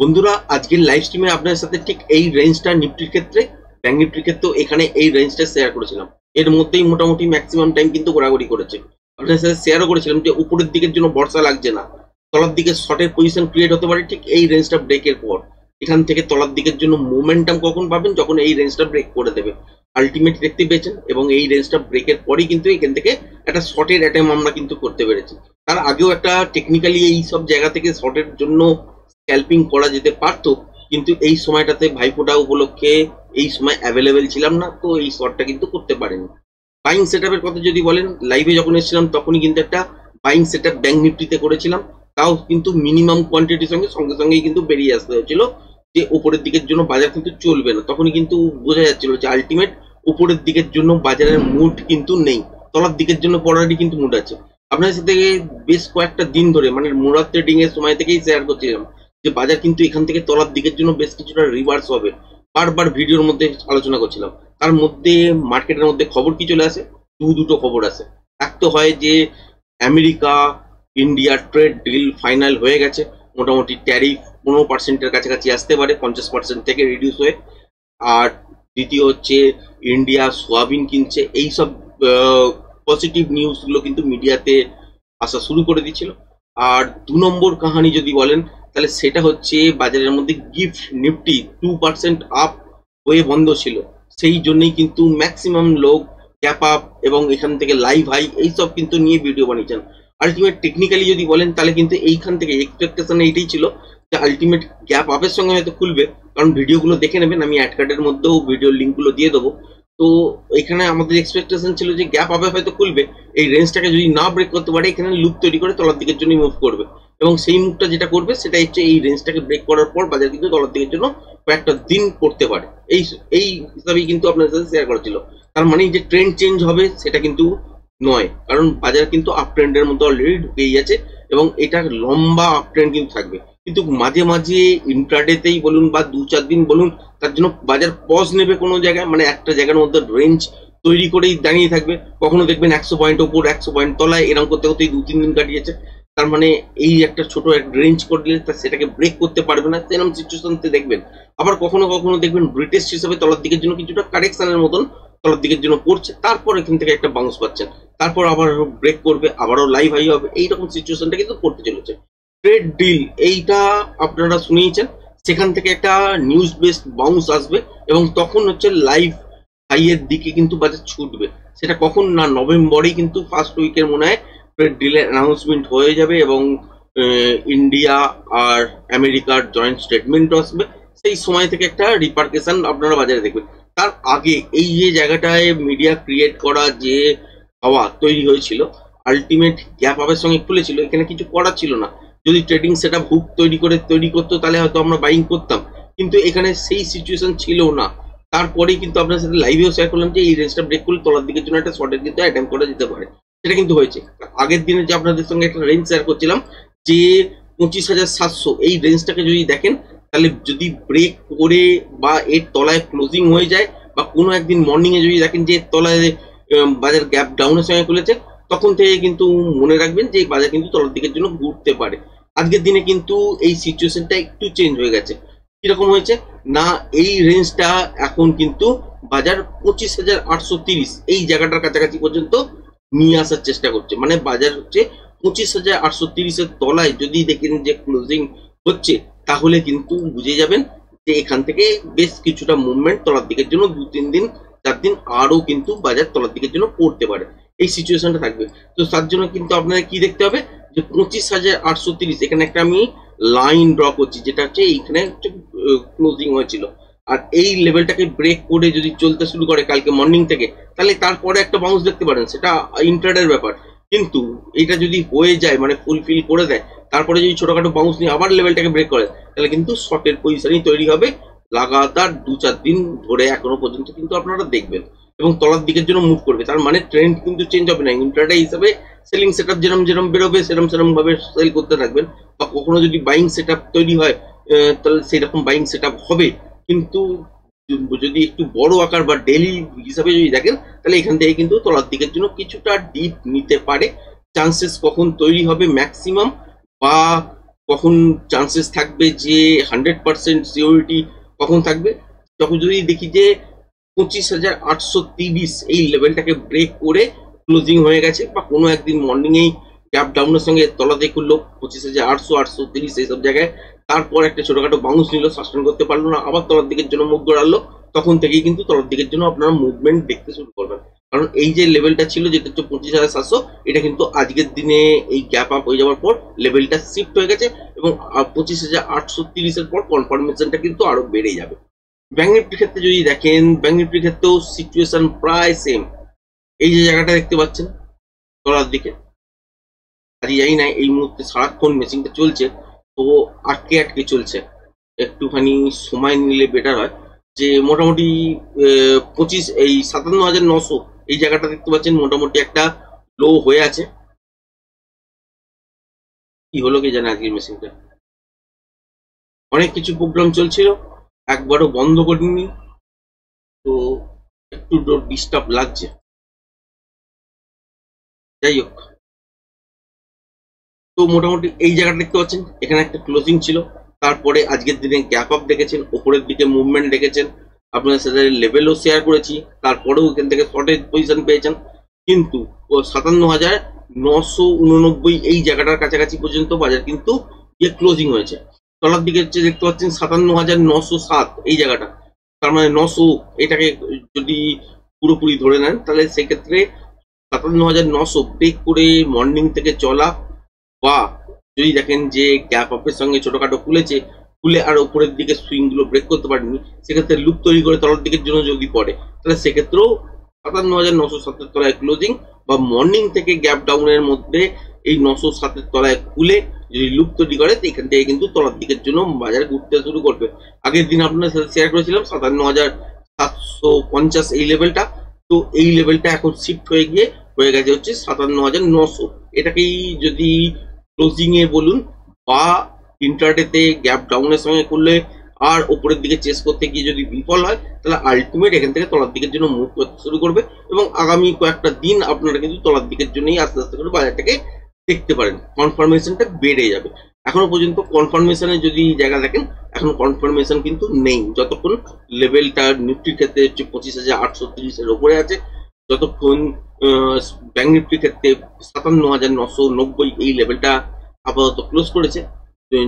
বন্ধুরা আজকের লাইভ স্ট্রিমে আপনাদের সাথে ঠিক এই রেঞ্জটা নিফটির ক্ষেত্রে ব্যাংক নিফটির ক্ষেত্রেও এখানে এই রেঞ্জটা শেয়ার করেছিলাম। এর মধ্যেই মোটামুটি ম্যাক্সিমাম টাইম কিন্তু ঘোরাঘুরি করেছে। আপনাদের সাথে শেয়ারও করেছিলাম যে উপরের দিকের জন্য ভরসা লাগছে না, তলার দিকে শর্টের পজিশন ক্রিয়েট হতে পারে ঠিক এই রেঞ্জটা ব্রেকের পর। এখান থেকে তলার দিকের জন্য মোমেন্টাম কখন পাবেন, যখন এই রেঞ্জটা ব্রেক করে দেবে। আলটিমেট দেখতে পেয়েছেন এবং এই রেঞ্জটা ব্রেকের পরই কিন্তু এখান থেকে একটা শর্টের অ্যাটেম্প আমরা কিন্তু করতে পেরেছি। তার আগেও একটা টেকনিক্যালি এই সব জায়গা থেকে শর্টের জন্য স্ক্যাল্পিং করা যেতে পারতো, কিন্তু এই সময়টাতে ভাইফোঁটা উপলক্ষে এই সময় অ্যাভেলেবেল ছিলাম না, তো এই শর্টটা কিন্তু করতে পারেনি। বাইং সেটআপের কথা যদি বলেন, লাইভে যখন এসেছিলাম তখনই কিন্তু একটা বাইং সেটআপ ব্যাংক নিফটিতে করেছিলাম, তাও কিন্তু মিনিমাম কোয়ান্টিটির সঙ্গে সঙ্গেই কিন্তু বেরিয়ে আসতে হয়েছিল যে উপরের দিকের জন্য বাজার কিন্তু চলবে না। তখনই কিন্তু বোঝা যাচ্ছিল যে আলটিমেট উপরের দিকের জন্য বাজারের মুড কিন্তু নেই, তলার দিকের জন্য পড়ারই কিন্তু মুড আছে। আপনাদের সাথে বেশ কয়েকটা দিন ধরে মানে মুরাদ ট্রেডিং এর সময় থেকেই শেয়ার করছিলাম যে বাজার কিন্তু এখান থেকে তলার দিকের জন্য বেশ কিছুটা রিভার্স হবে, বারবার ভিডিওর মধ্যে আলোচনা করছিলাম। তার মধ্যে মার্কেটের মধ্যে খবর কি চলে আসে, দুটো খবর আসে। এক তো হয় যে America India trade deal final হয়ে গেছে, মোটামুটি ট্যারিফ 15%-এর কাছাকাছি আসতে পারে, 50% থেকে রিডিউস হয়ে। আর দ্বিতীয় হচ্ছে ইন্ডিয়া সোয়াবিন কিনছে। এইসব পজিটিভ নিউজগুলো কিন্তু মিডিয়াতে আসা শুরু করে দিচ্ছিল। আর 2 নম্বর কাহানি যদি বলেন তাহলে সেটা হচ্ছে বাজারের মধ্যে গিফট নিফটি 2% আপ হয়ে বন্ধ ছিল, সেই জন্যই কিন্তু ম্যাক্সিমাম লোক গ্যাপ আপ এবং এখান থেকে লাইভ হাই এইসব কিন্তু নিয়ে ভিডিও বানিয়েছেন। আলটিমেট টেকনিক্যালি যদি বলেন তাহলে কিন্তু এইখান থেকে এক্সপেকটেশন এইটাই ছিল যে আলটিমেট গ্যাপ আপের সঙ্গে হয়তো খুলবে, কারণ ভিডিওগুলো দেখে নেবেন, আমি অ্যাড কার্ডের মধ্যেও ভিডিও লিঙ্কগুলো দিয়ে দেবো। তো এখানে আমাদের এক্সপেকটেশন ছিল যে গ্যাপ আপে হয়তো খুলবে, এই রেঞ্জটাকে যদি না ব্রেক করতে পারে এখানে লুপ তৈরি করে তলার দিকের জন্য মুভ করবে, এবং সেই মুভটা যেটা করবে সেটা হচ্ছে এই রেঞ্জটাকে ব্রেক করার পর বাজার কিন্তু তলার দিকের জন্য কয়েকটা দিন করতে পারে। এই এই হিসাবেই কিন্তু আপনাদের সাথে শেয়ার করা ছিল। তার মানে যে ট্রেন্ড চেঞ্জ হবে সেটা কিন্তু নয়, কারণ বাজার কিন্তু আপ ট্রেন্ডের মধ্যে অলরেডি ঢুকেই আছে এবং এটা লম্বা আপ ট্রেন্ড কিন্তু থাকবে। কিন্তু মাঝে মাঝে ইন্ট্রাডেতেই বলুন বা 2-4 দিন বলুন, তার জন্য বাজার পজ নেবে কোনো জায়গায়, মানে একটা জায়গার মধ্যে রেঞ্জ তৈরি করেই দাঁড়িয়ে থাকবে। কখনো দেখবেন 100 পয়েন্ট ওপর 100 পয়েন্ট তলায়, এরকম করতে করতেই 2-3 দিন কাটিয়েছে। তার মানে এই একটা ছোট রেঞ্জ করে দিলে সেটাকে ব্রেক করতে পারবে না, সেরকম সিচুয়েশনতে দেখবেন। আবার কখনো কখনো দেখবেন ব্রিটিশ হিসাবে তলার দিকের জন্য কিছুটা কারেকশনের মতন তলার দিকের জন্য পড়ছে, তারপর এখান থেকে একটা বাউন্স পাচ্ছেন, তারপর আবার ব্রেক করবে, আবারও লাইভ হাই হবে। এইরকম সিচুয়েশনটা কিন্তু করতে চলেছে। ট্রেড ডিল এইটা আপনারা শুনিয়েছেন, সেখান থেকে একটা নিউজ বেসড বাউন্স আসবে এবং তখন হচ্ছে লাইভ হাইয়ের দিকে কিন্তু বাজার ছুটবে। সেটা কখন না, নভেম্বরেই কিন্তু ফার্স্ট উইকের মনে হয় ট্রেড ডিলের অ্যানাউন্সমেন্ট হয়ে যাবে এবং ইন্ডিয়া আর আমেরিকার জয়েন্ট স্টেটমেন্ট আসবে। সেই সময় থেকে একটা রিপার্কেশন আপনারা বাজারে দেখবেন। তার আগে এই যে জায়গাটায় মিডিয়া ক্রিয়েট করা যে হাওয়া তৈরি হয়েছিল, আলটিমেট গ্যাপ আপের সঙ্গে খুলেছিল, এখানে কিছু করার ছিল না। যদি ট্রেডিং সেট আপ হুক তৈরি করতো তাহলে হয়তো আমরা বাইং করতাম, কিন্তু এখানে সেই সিচুয়েশন ছিল না। তারপরেই কিন্তু আপনার সাথে লাইভেও শেয়ার করলাম যে এই রেঞ্জটা ব্রেক করলে তলার দিকের জন্য একটা শর্টের কিন্তু অ্যাটেম্প করা যেতে পারে, সেটা কিন্তু হয়েছে। আগের দিনে যে আপনাদের সঙ্গে একটা রেঞ্জ শেয়ার করছিলাম যে 25,700, এই রেঞ্জটাকে যদি দেখেন তাহলে যদি ব্রেক করে বা এর তলায় ক্লোজিং হয়ে যায় বা কোনো একদিন মর্নিং এ যদি দেখেন যে এর তলায় বাজার গ্যাপ ডাউনের সঙ্গে খুলেছে, তখন থেকে কিন্তু মনে রাখবেন যে বাজার কিন্তু তলার দিকের জন্য ঘুরতে পারে। আজকের দিনে কিন্তু এই সিচুয়েশনটা একটু চেঞ্জ হয়ে গেছে। কিরকম হয়েছে না, এই রেঞ্জটা এখন কিন্তু বাজার 25,830 এই জায়গাটার কাছাকাছি পর্যন্ত নিয়ে আসার চেষ্টা করছে। মানে বাজার হচ্ছে 25,830-এর তলায় যদি দেখেন যে ক্লোজিং হচ্ছে, তাহলে কিন্তু বুঝে যাবেন যে এখান থেকে বেশ কিছুটা মুভমেন্ট তলার দিকের জন্য 2-3 দিন 4 দিন আরও কিন্তু বাজার তলার দিকের জন্য পড়তে পারে, এই সিচুয়েশনটা থাকবে। তো তার জন্য কিন্তু আপনাদের কি দেখতে হবে যে 25,830 এখানে একটা আমি লাইন ড্র করছি, যেটা হচ্ছে এইখানে হচ্ছে ক্লোজিং হয়েছিল। আর এই লেভেলটাকে ব্রেক করে যদি চলতে শুরু করে কালকে মর্নিং থেকে, তাহলে তারপরে একটা বাউন্স দেখতে পারেন, সেটা ইন্ট্রাডের ব্যাপার। কিন্তু এটা যদি হয়ে যায় মানে ফুলফিল করে দেয়, তারপরে যদি ছোটখাটো বাউন্স নিয়ে আবার লেভেলটাকে ব্রেক করে, তাহলে কিন্তু শর্টের পজিশনই তৈরি হবে লাগাতার 2-4 দিন ধরে এখনো পর্যন্ত কিন্তু আপনারা দেখবেন, এবং তলার দিকের জন্য মুভ করবে। তার মানে ট্রেন্ড কিন্তু চেঞ্জ হবে না। ইন্ট্রাডে হিসাবে সেলিং সেটআপ যেরকম বেরোবে সেরকম ভাবে সেল করতে থাকবেন, বা কখনো যদি বাইং সেটআপ তৈরি হয় তাহলে সেরকম বাইং সেটআপ হবে। কিন্তু যদি একটু বড় আকার বা ডেইলি হিসাবে যদি দেখেন, তাহলে এখান থেকে কিন্তু তলার দিকের জন্য কিছুটা ডিপ নিতে পারে। চান্সেস কখন তৈরি হবে ম্যাক্সিমাম বা কখন চান্সেস থাকবে যে 100% সিওরিটি কখন থাকবে, তখন যদি দেখি যে 25,830 এই লেভেলটাকে ব্রেক করে ক্লোজিং হয়ে গেছে, বা কোনো একদিন মর্নিংয়েই গ্যাপ ডাউনের সঙ্গে তলাতে খুললো 25,800 830 এইসব জায়গায়, তারপর একটা ছোটখাটো বাউন্স নিল, সাস্টেন করতে পারলো না, আবার তলার দিকের জন্য মুখ গড়ালো, তখন থেকেই কিন্তু তলার দিকের জন্য আপনারা মুভমেন্ট দেখতে শুরু করবেন। কারণ এই যে লেভেলটা ছিল যেটা হচ্ছে 25,700, এটা কিন্তু আজকের দিনে এই গ্যাপ আপ হয়ে যাওয়ার পর লেভেলটা শিফট হয়ে গেছে, এবং 25,830 এর পর কনফার্মেশনটা কিন্তু আরো বেড়ে যাবে। ব্যাংক নিফটির ক্ষেত্রে যদি দেখেন, ব্যাংক নিফটির ক্ষেত্রেও সিচুয়েশন প্রায় সেম। এই যে জায়গাটা দেখতে পাচ্ছেন তলার দিকে, আজকে জানি না এই মুহূর্তে সারাক্ষণ মেশিনটা চলছে, তো আটকে আটকে চলছে, একটুখানি সময় নিলে বেটার হয়। যে মোটামুটি 57,900 এই জায়গাটা দেখতে পাচ্ছেন মোটামুটি একটা লো হয়ে আছে। কি হলো কি জানে আজকের মেশিনটা, অনেক কিছু প্রোগ্রাম চলছিল, একবারও বন্ধ করিনি, তো একটু ডিস্টার্ব লাগছে। যাই হোক, তো মোটামুটি এই জায়গাটা দেখতে পাচ্ছেন, এখানে একটা ক্লোজিং ছিল, তারপরে আজকের দিনে গ্যাপ আপ দেখেছেন, ওপরের দিকে মুভমেন্ট দেখেছেন, আপনাদের সাথে লেভেলও শেয়ার করেছি, তারপরেও এখান থেকে শর্টেজ পজিশন পেয়েছেন, কিন্তু 57,989 এই জায়গাটার কাছাকাছি পর্যন্ত বাজার কিন্তু ক্লোজিং হয়েছে। তলার দিকে হচ্ছে দেখতে পাচ্ছেন 57,907 এই জায়গাটা, তার মানে 900 এটাকে যদি পুরোপুরি ধরে নেন, তাহলে সেক্ষেত্রে 57,900 ব্রেক করে মর্নিং থেকে চলা, বা যদি দেখেন যে গ্যাপ আপের সঙ্গে ছোটখাটো খুলেছে, খুলে আর উপরের দিকে সুইং গুলো ব্রেক করতে পারেনি, সেক্ষেত্রে লুপ তৈরি করে তলার দিকের জন্য যদি পড়ে, তাহলে সেক্ষেত্রেও 57,907 তলায় ক্লোজিং, বা মর্নিং থেকে গ্যাপ ডাউনের মধ্যে এই 907 তলায় খুলে যদি লুপ তৈরি করে, এখান থেকে কিন্তু তলার দিকের জন্য বাজার ঘুরতে শুরু করবে। আগের দিন আপনার সাথে শেয়ার করেছিলাম 57,750 এই লেভেলটা, তো এই লেভেলটা এখন শিফট হয়ে গিয়ে হয়ে গেছে হচ্ছে 57,900। এটাকেই যদি ক্লোজিং এ বলুন বা ইন্টারডেতে গ্যাপ ডাউনের সঙ্গে করলে আর উপরের দিকে চেস করতে গিয়ে যদি বিফল হয়, তাহলে আলটিমেট এখান থেকে তলার দিকের জন্য মুভ করতে শুরু করবে, এবং আগামী কয়েকটা দিন আপনারা কিন্তু তলার দিকের জন্যই আস্তে আস্তে করে বাজারটাকে দেখতে পারেন, কনফার্মেশনটা বেড়ে যাবে। এখনো পর্যন্ত কনফার্মেশনের যদি জায়গা দেখেন, এখন কনফার্মেশন কিন্তু নেই, যতক্ষণ লেভেলটা নিফটির ক্ষেত্রে হচ্ছে 25,830 এর উপরে আছে, যতক্ষণ ব্যাংক নিফটির ক্ষেত্রে 57,990 এই লেভেলটা আপাতত ক্লোজ করেছে,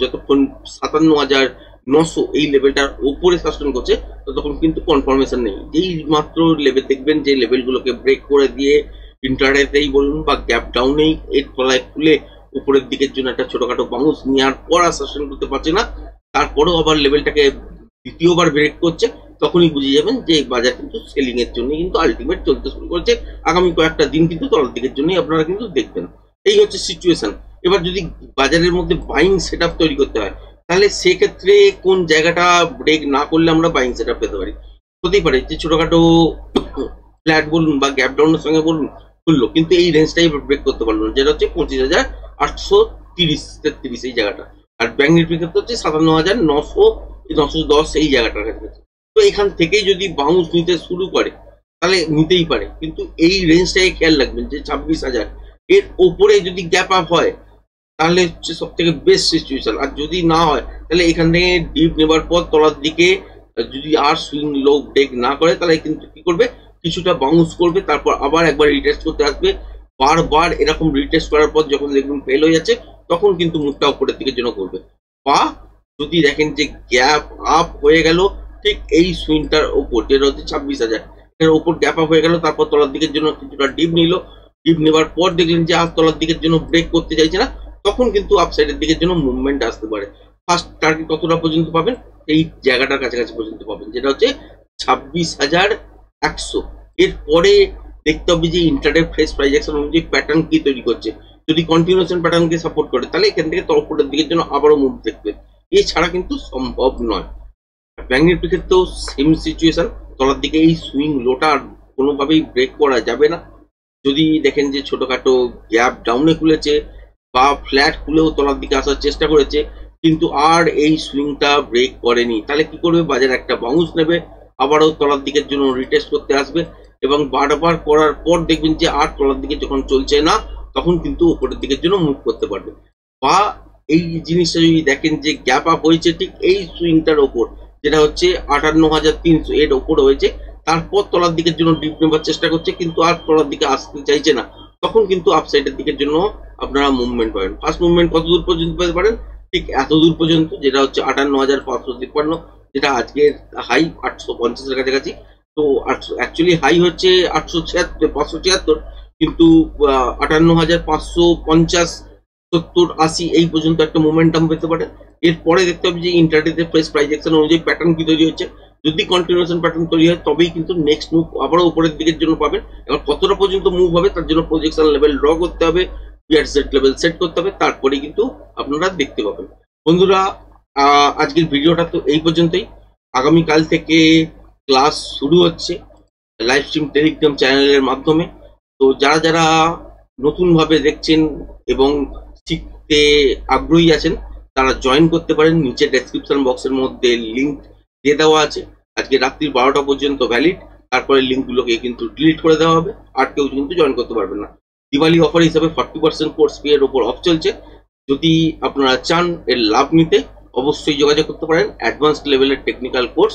যতক্ষণ 57,900 এই লেভেলটার উপরে সাস্টেন করছে, ততক্ষণ কিন্তু কনফার্মেশন নেই। যেই মাত্র লেভেল দেখবেন যে লেভেলগুলোকে ব্রেক করে দিয়ে ইন্টারডেতেই বলুন বা গ্যাপ ডাউনেই এর তলায় খুলে উপরের দিকের জন্য একটা ছোটখাটো বাউন্স নেওয়ার পর আর সাস্টেন করতে পারছে না, তারপরেও আবার লেভেলটাকে দ্বিতীয়বার ব্রেক করছে, তখনই বুঝে যাবেন যে বাজার কিন্তু সেলিং এর জন্য কিন্তু আলটিমেট চলতে শুরু করেছে। আগামী কয়েকটা দিন কিন্তু তলার দিকের জন্যই আপনারা কিন্তু দেখবেন। এই হচ্ছে সিচুয়েশন। এবার যদি বাজারের মধ্যে বাইং সেট আপ তৈরি করতে হয়, তাহলে সেক্ষেত্রে কোন জায়গাটা ব্রেক না করলে আমরা বাইং সেট আপ পেতে পারি? হতেই পারে যে ছোটখাটো ফ্ল্যাট বলুন বা গ্যাপ ডাউনের সঙ্গে বলুন খুললো, কিন্তু এই রেঞ্জটাই ব্রেক করতে পারলো না, যেটা হচ্ছে 25,830 এই জায়গাটা। আর ব্যাংক নিফটির ক্ষেত্রে হচ্ছে 57,910 এই জায়গাটার কাছে। তো এখান থেকেই যদি বাউন্স নিতে শুরু করে, তাহলে নিতেই পারে, কিন্তু এই রেঞ্জটাকে খেয়াল রাখবেন যে 26,000 এর ওপরে যদি গ্যাপ আপ হয়, তাহলে হচ্ছে সব থেকে বেস্ট সিচুয়েশন। আর যদি না হয়, তাহলে এখান থেকে ডিপ নেবার পর তলার দিকে যদি আর সুইং লো ব্রেক না করে, তাহলে কিন্তু কি করবে, কিছুটা বাউন্স করবে, তারপর আবার একবার রিটেস্ট করতে আসবে। বারবার এরকম রিটেস্ট করার পর যখন দেখবেন ফেল হয়ে যাচ্ছে, তখন কিন্তু মুখটা উপরের দিকের জন্য করবে। বা যদি দেখেন যে গ্যাপ আপ হয়ে গেল ঠিক এই সুইংটার ওপর, যেটা হচ্ছে 26,000 এর ওপর গ্যাপ আপ হয়ে গেল, তারপর তলার দিকের জন্য কিছুটা ডিপ নিল, ডিপ নেবার পর দেখলেন যে আর তলার দিকের জন্য ব্রেক করতে চাইছে না, তখন কিন্তু আপসাইডের দিকের জন্য মুভমেন্ট আসতে পারে। ফার্স্ট টার্গেট কতটা পর্যন্ত পাবেন, এই জায়গাটার কাছাকাছি পর্যন্ত পাবেন, যেটা হচ্ছে 26,100। এরপরে দেখতে হবে যে ইন্টারডে ফ্রেশ প্রাইস অ্যাকশন অনুযায়ী প্যাটার্ন কি তৈরি করছে। যদি কন্টিনিউশন প্যাটার্নকে সাপোর্ট করে, তাহলে এখান থেকে তলপরের দিকের জন্য আবারও মুভ দেখবেন, এছাড়া কিন্তু সম্ভব নয়। ব্যাংক নিফটির ক্ষেত্রেও সেম সিচুয়েশন, তলার দিকে এই সুইং লোটা কোনোভাবেই ব্রেক করা যাবে না। যদি দেখেন যে ছোটখাটো গ্যাপ ডাউনে খুলেছে বা ফ্ল্যাট খুলেও তলার দিকে আসার চেষ্টা করেছে, কিন্তু আর এই সুইংটা ব্রেক করেনি, তাহলে কি করবে, বাজার একটা বাউন্স নেবে, আবারও তলার দিকের জন্য রিটেস্ট করতে আসবে, এবং বারবার করার পর দেখবেন যে আর তলার দিকে যখন চলছে না, তখন কিন্তু উপরের দিকের জন্য মুভ করতে পারবে। বা এই জিনিসটা যদি দেখেন যে গ্যাপ আপ হয়েছে ঠিক এই সুইংটার ওপর, যেটা হচ্ছে 58,300 এর ওপর হয়েছে, তারপর তলার দিকের জন্য ডিপ নেবার চেষ্টা করছে কিন্তু আর তলার দিকে আসতে চাইছে না, তখন কিন্তু আপসাইডের দিকের জন্য আপনারা মুভমেন্ট পাবেন। ফার্স্ট মুভমেন্ট কত দূর পর্যন্ত পেতে পারেন? ঠিক এত দূর পর্যন্ত, যেটা হচ্ছে 58,553, যেটা আজকের হাই 850 এর কাছাকাছি। তো অ্যাকচুয়ালি হাই হচ্ছে 576, কিন্তু 58,550, 70, 80 এই পর্যন্ত একটা মোমেন্টাম পেতে পারে। এরপরে দেখতে হবে যে ইন্টারডেতে প্রাইস অ্যাকশন অনুযায়ী প্যাটার্ন কি তৈরি হচ্ছে। যদি কন্টিনিউশন প্যাটার্ন তৈরি হয় তবেই কিন্তু নেক্সট মুভ আবারও উপরের দিকের জন্য পাবেন। এবার কতটা পর্যন্ত মুভ হবে তার জন্য প্রজেকশন লেভেল ড্র করতে হবে, পিয়ার সেট লেভেল সেট করতে হবে, তারপরে কিন্তু আপনারা দেখতে পাবেন। বন্ধুরা, আজকের ভিডিওটা তো এই পর্যন্তই। আগামীকাল থেকে ক্লাস শুরু হচ্ছে লাইভ স্ট্রিম টেলিগ্রাম চ্যানেলের মাধ্যমে। তো যারা যারা নতুনভাবে দেখছেন এবং শিখতে আগ্রহী আছেন তারা জয়েন করতে পারেন। নিচে ডেসক্রিপশন বক্সের মধ্যে লিঙ্ক দিয়ে দেওয়া আছে। আজকে রাত্রি 12টা পর্যন্ত ভ্যালিড, তারপরে লিঙ্কগুলোকে কিন্তু ডিলিট করে দেওয়া হবে, আর কেউ কিন্তু জয়েন করতে পারবেন না। দিওয়ালি অফার হিসাবে 40% কোর্স ফি এর ওপর অফ চলছে। যদি আপনারা চান এর লাভ নিতে অবশ্যই যোগাযোগ করতে পারেন। অ্যাডভান্সড লেভেলের টেকনিক্যাল কোর্স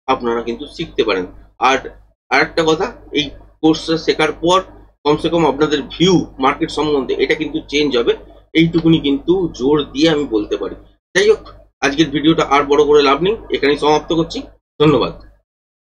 আপনারা কিন্তু শিখতে পারেন। আর আরেকটা কথা, এই কোর্সটা শেখার পর কমসে কম আপনাদের ভিউ মার্কেট সম্বন্ধে এটা কিন্তু চেঞ্জ হবে, এইটুকুনি কিন্তু জোর দিয়ে আমি বলতে পারি। যাই হোক, আজকের ভিডিওটা আর বড় করে লাভ নেই, এখানেই সমাপ্ত করছি। ধন্যবাদ।